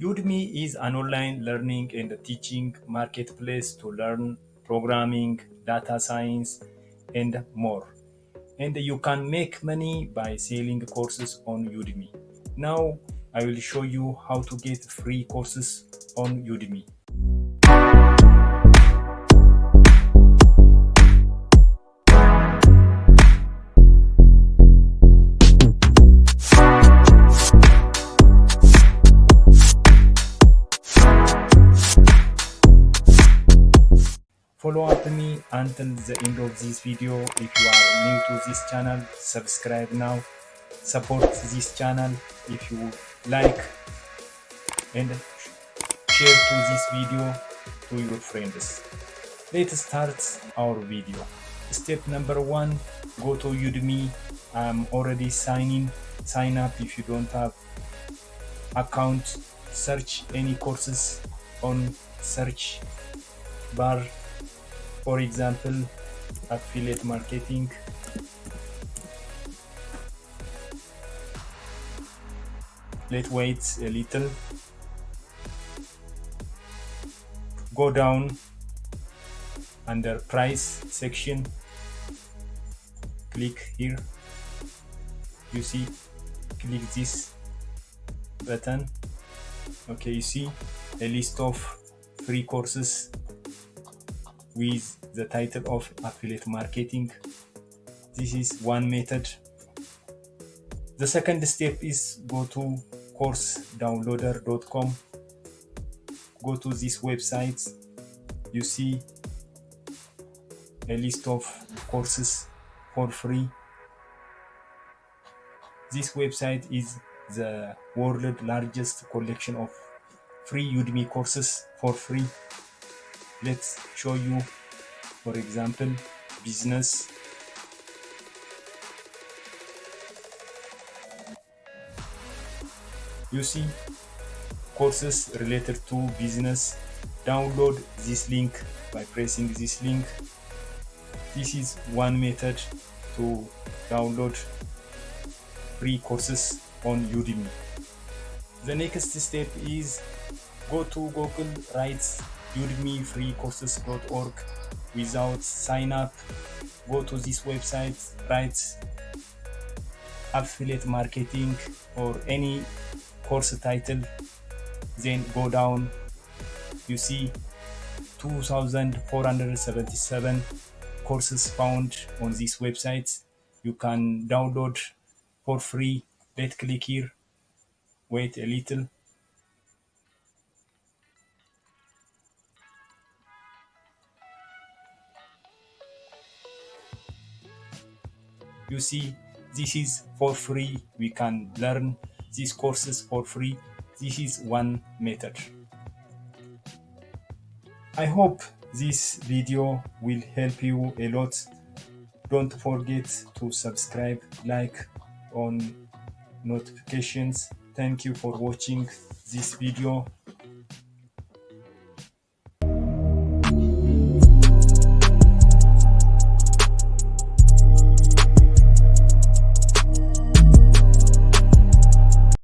Udemy is an online learning and teaching marketplace to learn programming, data science, and more. And you can make money by selling courses on Udemy. Now, I will show you how to get free courses on Udemy. Follow up me until the end of this video. If you are new to this channel, subscribe now. Support this channel if you like, and share to this video to your friends. Let's start our video. Step number 1, go to Udemy. I'm already sign up. If you don't have account, search any courses on search bar. For example, affiliate marketing. Let's wait a little. Go down under price section. Click here. You see, click this button. Okay, you see a list of free courses with the title of affiliate marketing. This is one method. The second step is go to coursedownloader.com. Go to this website. You see a list of courses for free. This website is the world's largest collection of free Udemy courses for free. Let's show you, for example, business. You see courses related to business. Download this link by pressing this link. This is one method to download free courses on Udemy. The next step is go to Google, write udemyfreecourses.org without sign up. Go to this website, write affiliate marketing or any course title, then go down. You see 2,477 courses found on this website. You can download for free. Let's click here. Wait a little. You see, this is for free. We can learn these courses for free. This is one method. I hope this video will help you a lot. Don't forget to subscribe, like, on notifications. Thank you for watching this video.